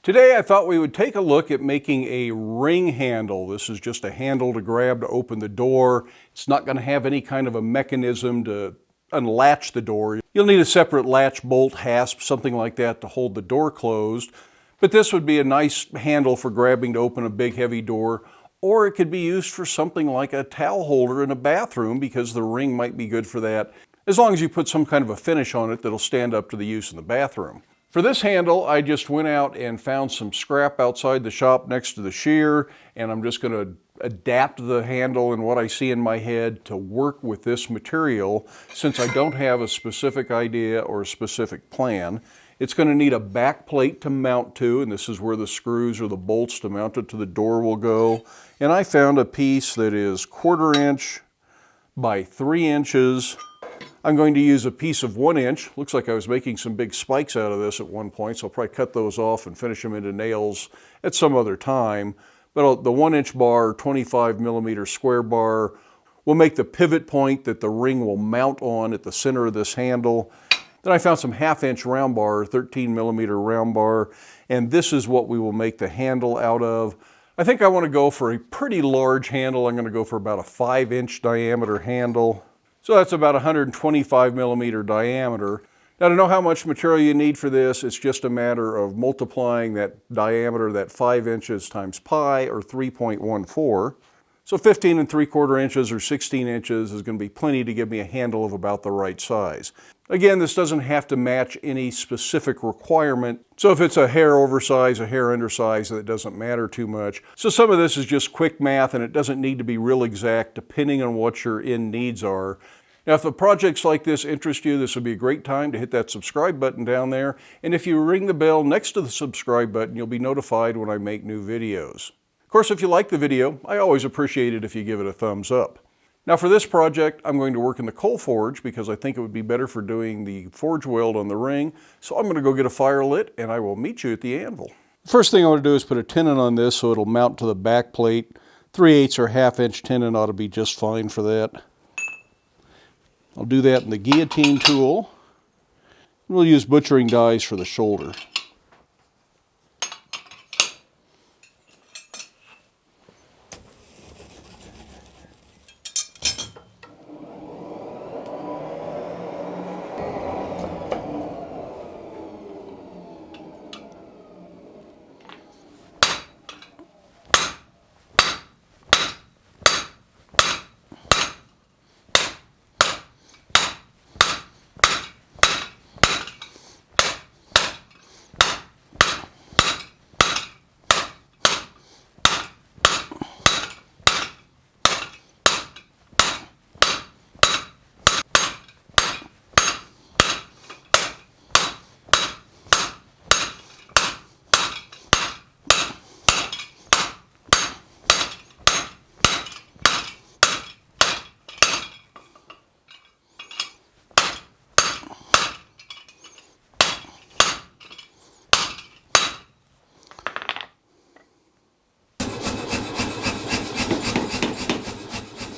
Today I thought we would take a look at making a ring handle. This is just a handle to grab to open the door. It's not going to have any kind of a mechanism to unlatch the door. You'll need a separate latch, bolt, hasp, something like that to hold the door closed. But this would be a nice handle for grabbing to open a big heavy door, or it could be used for something like a towel holder in a bathroom because the ring might be good for that, as long as you put some kind of a finish on it that'll stand up to the use in the bathroom. For this handle, I just went out and found some scrap outside the shop next to the shear, and I'm just going to adapt the handle and what I see in my head to work with this material since I don't have a specific idea or a specific plan. It's going to need a back plate to mount to, and this is where the screws or the bolts to mount it to the door will go. And I found a piece that is 1/4 inch by 3 inches. I'm going to use a piece of 1 inch. Looks like I was making some big spikes out of this at one point, so I'll probably cut those off and finish them into nails at some other time. But the 1 inch bar, 25 millimeter square bar, will make the pivot point that the ring will mount on at the center of this handle. Then I found some 1/2 inch round bar, 13 millimeter round bar, and this is what we will make the handle out of. I think I want to go for a pretty large handle. I'm going to go for about a 5 inch diameter handle. So that's about 125 millimeter diameter. Now, to know how much material you need for this, it's just a matter of multiplying that diameter, that 5 inches times pi, or 3.14. So 15 3/4 inches or 16 inches is going to be plenty to give me a handle of about the right size. Again, this doesn't have to match any specific requirement. So if it's a hair oversized, a hair undersized, that doesn't matter too much. So some of this is just quick math, and it doesn't need to be real exact depending on what your end needs are. Now, if the projects like this interest you, this would be a great time to hit that subscribe button down there. And if you ring the bell next to the subscribe button, you'll be notified when I make new videos. Of course, if you like the video, I always appreciate it if you give it a thumbs up. Now for this project, I'm going to work in the coal forge because I think it would be better for doing the forge weld on the ring. So I'm going to go get a fire lit and I will meet you at the anvil. The first thing I want to do is put a tenon on this so it'll mount to the back plate. 3/8 or 1/2 inch tenon ought to be just fine for that. I'll do that in the guillotine tool. We'll use butchering dies for the shoulder.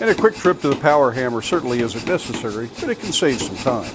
And a quick trip to the power hammer certainly isn't necessary, but it can save some time.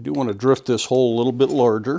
do want to drift this hole a little bit larger.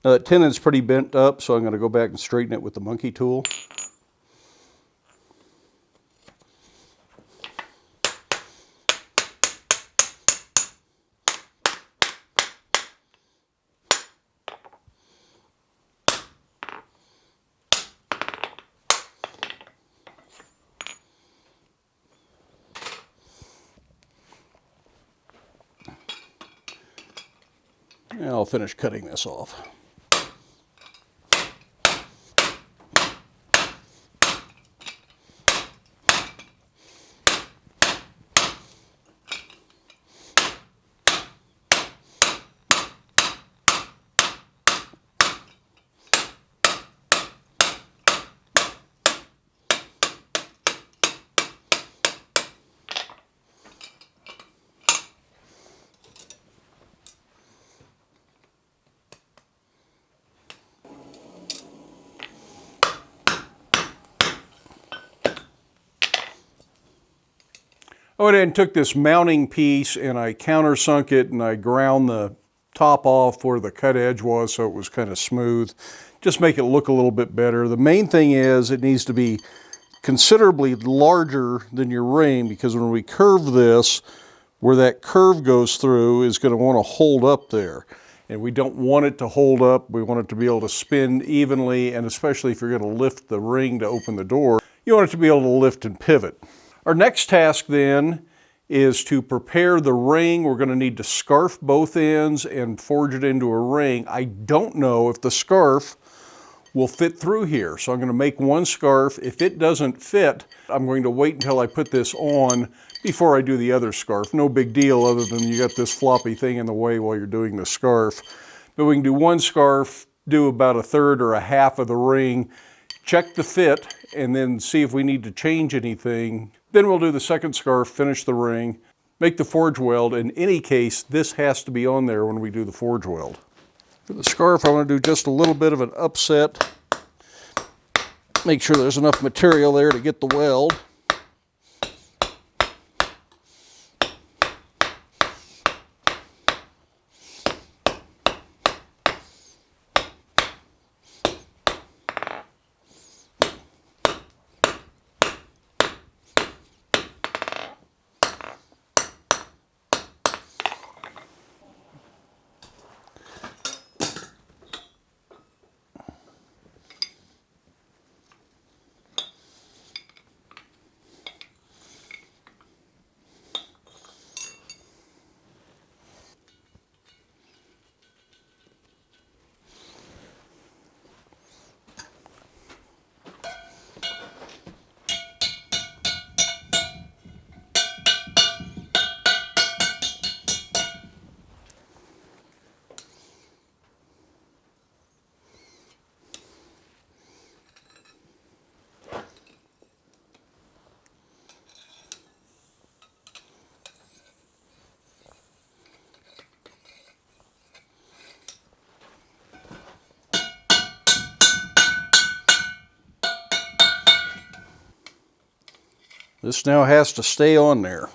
Now that tenon's pretty bent up, so I'm going to go back and straighten it with the monkey tool. And I'll finish cutting this off. I went ahead and took this mounting piece and I countersunk it and I ground the top off where the cut edge was so it was kind of smooth. Just make it look a little bit better. The main thing is it needs to be considerably larger than your ring, because when we curve this, where that curve goes through is going to want to hold up there. And we don't want it to hold up. We want it to be able to spin evenly, and especially if you're going to lift the ring to open the door, you want it to be able to lift and pivot. Our next task then is to prepare the ring. We're going to need to scarf both ends and forge it into a ring. I don't know if the scarf will fit through here, so I'm going to make one scarf. If it doesn't fit, I'm going to wait until I put this on before I do the other scarf. No big deal, other than you got this floppy thing in the way while you're doing the scarf. But we can do one scarf, do about a third or a half of the ring, check the fit, and then see if we need to change anything. Then we'll do the second scarf, finish the ring, make the forge weld. In any case, this has to be on there when we do the forge weld. For the scarf, I want to do just a little bit of an upset. Make sure there's enough material there to get the weld. This now has to stay on there.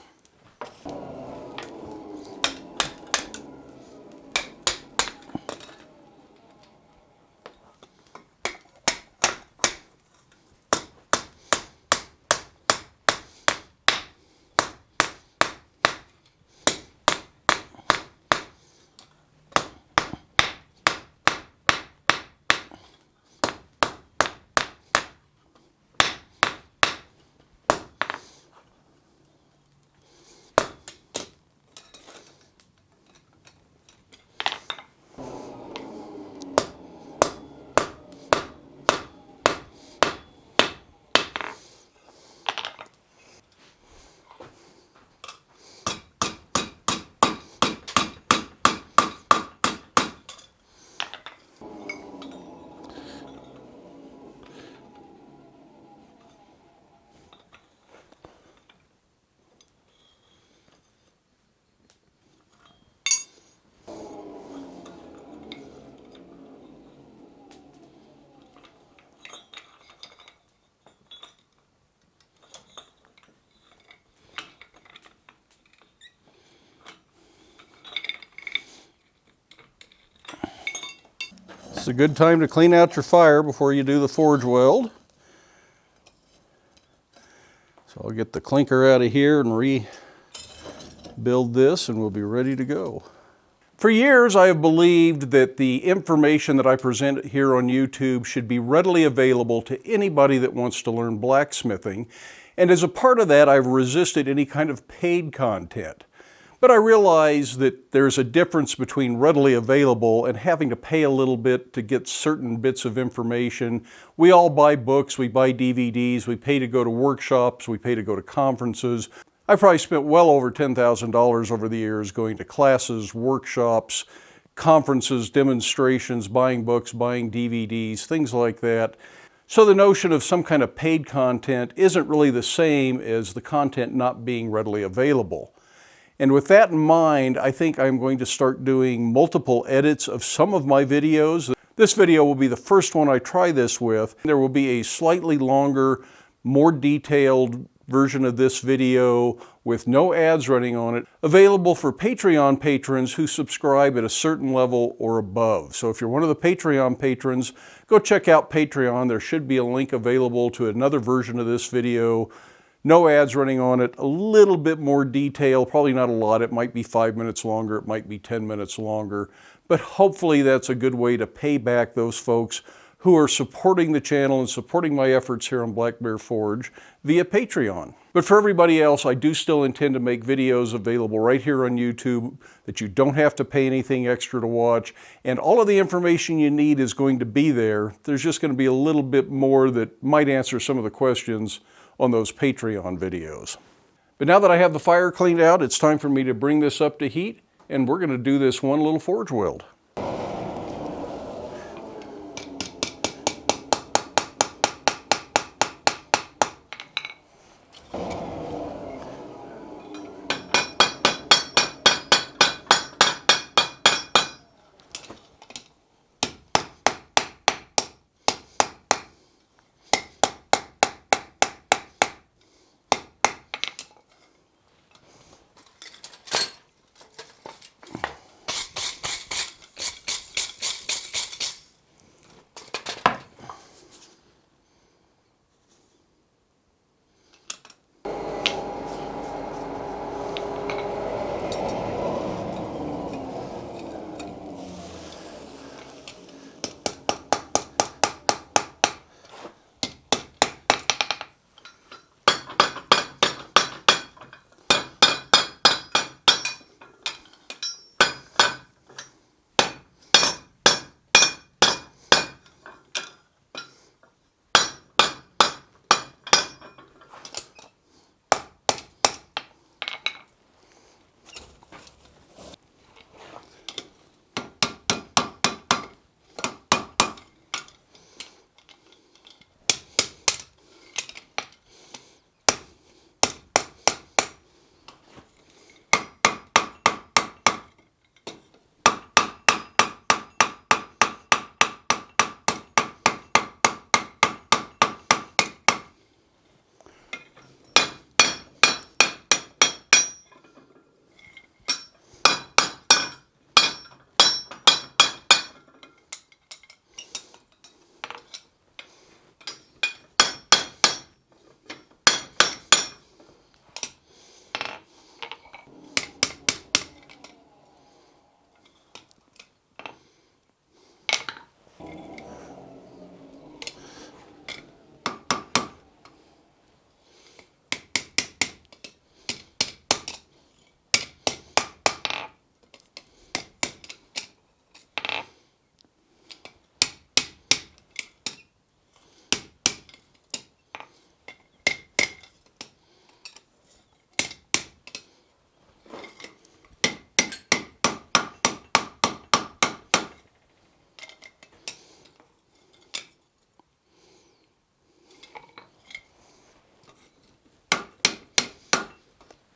It's a good time to clean out your fire before you do the forge weld. So I'll get the clinker out of here and rebuild this, and we'll be ready to go. For years, I have believed that the information that I present here on YouTube should be readily available to anybody that wants to learn blacksmithing. And as a part of that, I've resisted any kind of paid content. But I realize that there's a difference between readily available and having to pay a little bit to get certain bits of information. We all buy books, we buy DVDs, we pay to go to workshops, we pay to go to conferences. I've probably spent well over $10,000 over the years going to classes, workshops, conferences, demonstrations, buying books, buying DVDs, things like that. So the notion of some kind of paid content isn't really the same as the content not being readily available. And with that in mind, I think I'm going to start doing multiple edits of some of my videos. This video will be the first one I try this with. There will be a slightly longer, more detailed version of this video with no ads running on it, available for Patreon patrons who subscribe at a certain level or above. So if you're one of the Patreon patrons, go check out Patreon. There should be a link available to another version of this video. No ads running on it, a little bit more detail, probably not a lot. It might be 5 minutes longer, it might be 10 minutes longer, but hopefully that's a good way to pay back those folks who are supporting the channel and supporting my efforts here on Black Bear Forge via Patreon. But for everybody else, I do still intend to make videos available right here on YouTube that you don't have to pay anything extra to watch, and all of the information you need is going to be there. There's just going to be a little bit more that might answer some of the questions on those Patreon videos. But now that I have the fire cleaned out, it's time for me to bring this up to heat, and we're going to do this one little forge weld.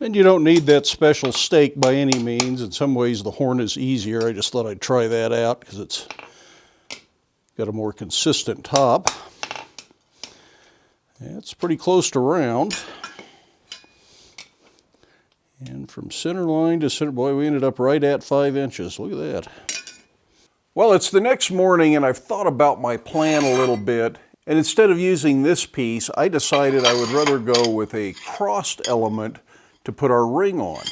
And you don't need that special stake by any means. In some ways the horn is easier. I just thought I'd try that out because it's got a more consistent top. It's pretty close to round. And from center line to center, boy, we ended up right at 5 inches. Look at that. Well, it's the next morning and I've thought about my plan a little bit, and instead of using this piece, I decided I would rather go with a crossed element to put our ring on.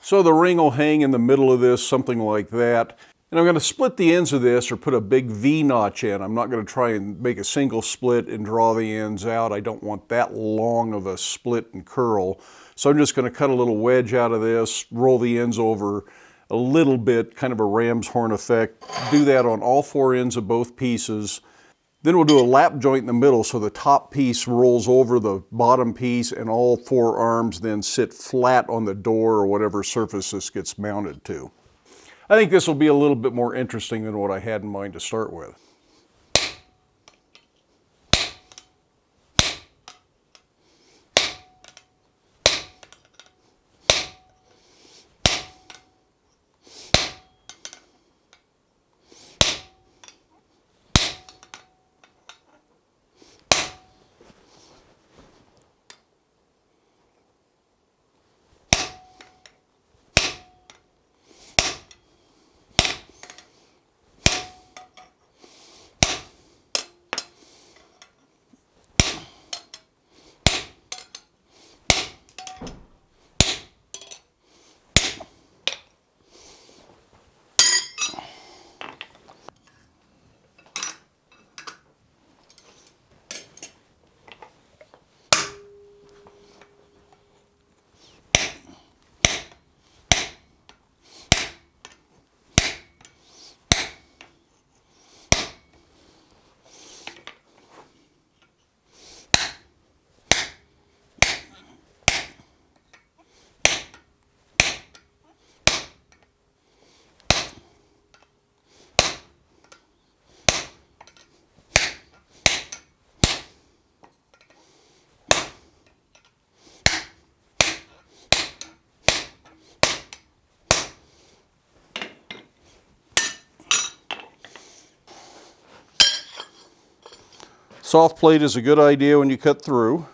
So the ring will hang in the middle of this, something like that. And I'm going to split the ends of this or put a big V-notch in. I'm not going to try and make a single split and draw the ends out. I don't want that long of a split and curl. So I'm just going to cut a little wedge out of this, roll the ends over a little bit, kind of a ram's horn effect. Do that on all four ends of both pieces. Then we'll do a lap joint in the middle so the top piece rolls over the bottom piece and all four arms then sit flat on the door or whatever surface this gets mounted to. I think this will be a little bit more interesting than what I had in mind to start with. Soft plate is a good idea when you cut through.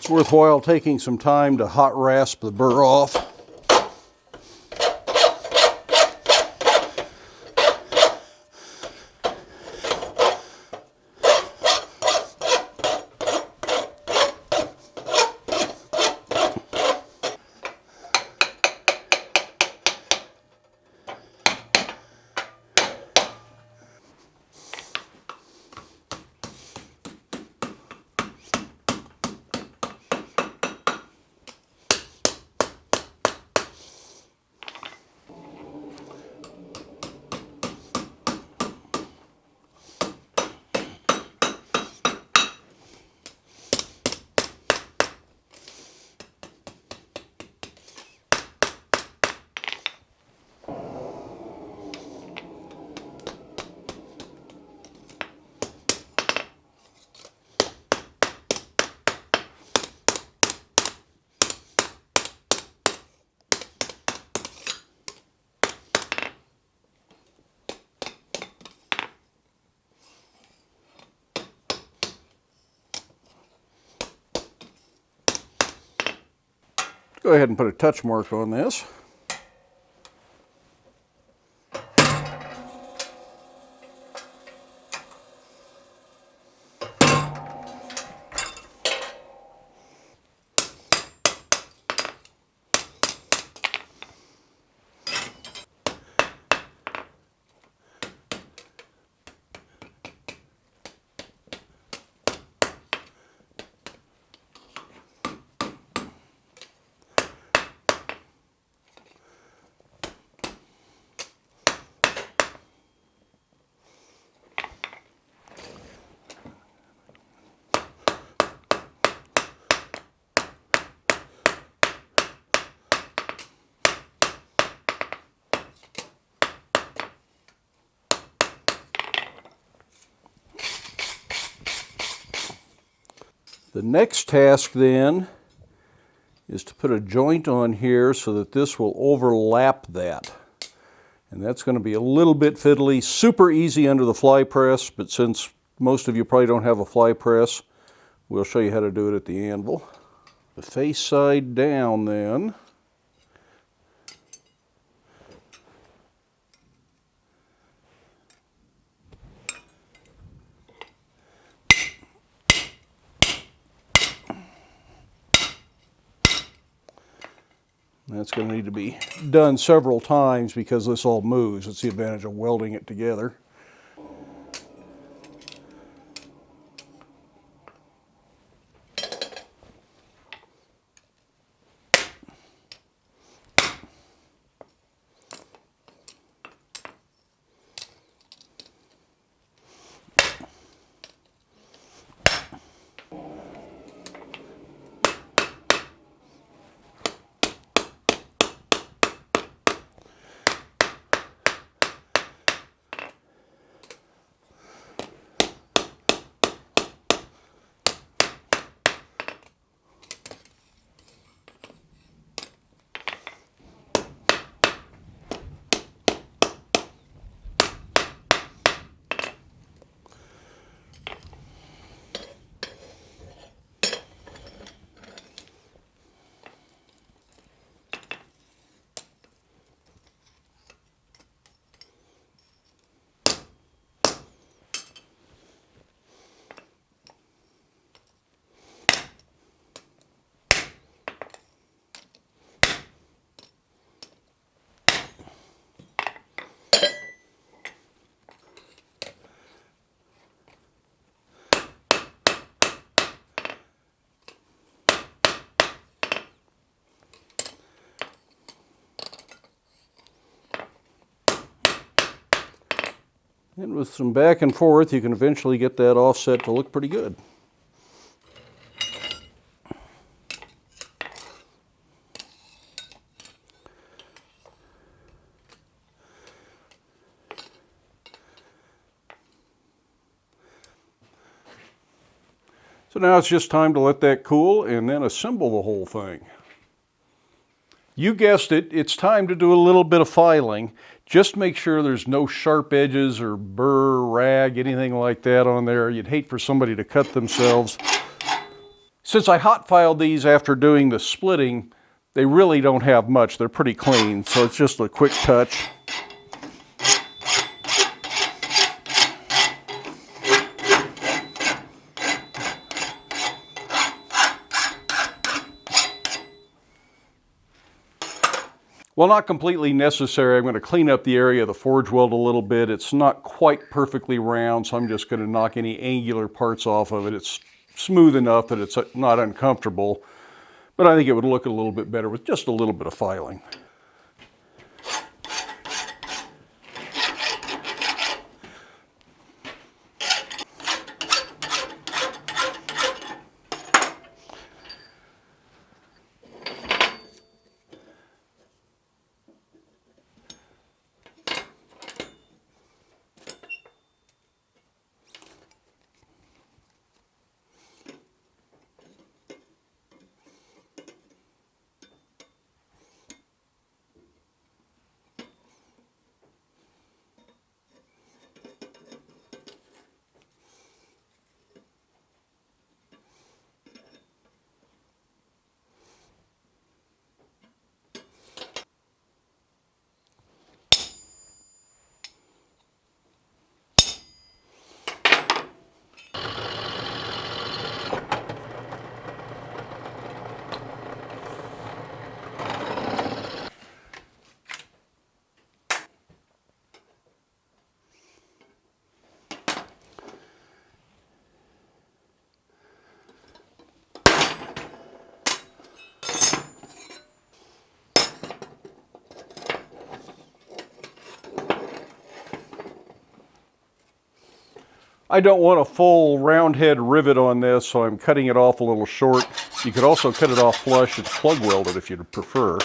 It's worthwhile taking some time to hot rasp the burr off. Go ahead and put a touch mark on this. The next task then is to put a joint on here so that this will overlap that. And that's going to be a little bit fiddly, super easy under the fly press, but since most of you probably don't have a fly press, we'll show you how to do it at the anvil. The face side down then. That's going to need to be done several times because this all moves. It's the advantage of welding it together. And with some back and forth, you can eventually get that offset to look pretty good. So now it's just time to let that cool and then assemble the whole thing. You guessed it, it's time to do a little bit of filing. Just make sure there's no sharp edges or burr, rag, anything like that on there. You'd hate for somebody to cut themselves. Since I hot filed these after doing the splitting, they really don't have much. They're pretty clean, so it's just a quick touch. Well, not completely necessary. I'm going to clean up the area of the forge weld a little bit. It's not quite perfectly round, so I'm just going to knock any angular parts off of it. It's smooth enough that it's not uncomfortable, but I think it would look a little bit better with just a little bit of filing. I don't want a full round head rivet on this, so I'm cutting it off a little short. You could also cut it off flush and plug weld it if you'd prefer.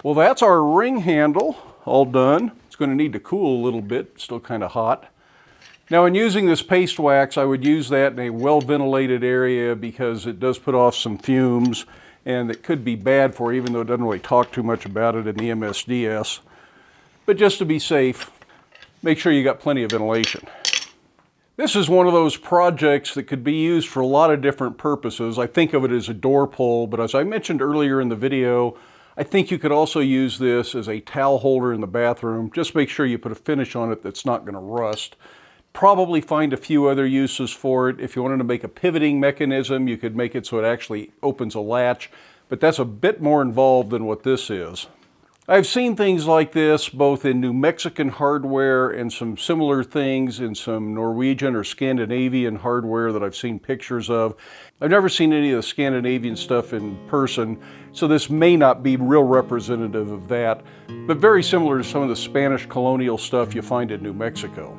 Well, that's our ring handle all done. It's going to need to cool a little bit, still kind of hot. Now, in using this paste wax, I would use that in a well-ventilated area because it does put off some fumes and it could be bad for you, even though it doesn't really talk too much about it in the MSDS. But just to be safe, make sure you got plenty of ventilation. This is one of those projects that could be used for a lot of different purposes. I think of it as a door pull, but as I mentioned earlier in the video, I think you could also use this as a towel holder in the bathroom. Just make sure you put a finish on it that's not going to rust. Probably find a few other uses for it. If you wanted to make a pivoting mechanism, you could make it so it actually opens a latch, but that's a bit more involved than what this is. I've seen things like this both in New Mexican hardware and some similar things in some Norwegian or Scandinavian hardware that I've seen pictures of. I've never seen any of the Scandinavian stuff in person, so this may not be real representative of that, but very similar to some of the Spanish colonial stuff you find in New Mexico.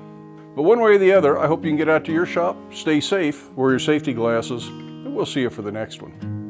But one way or the other, I hope you can get out to your shop, stay safe, wear your safety glasses, and we'll see you for the next one.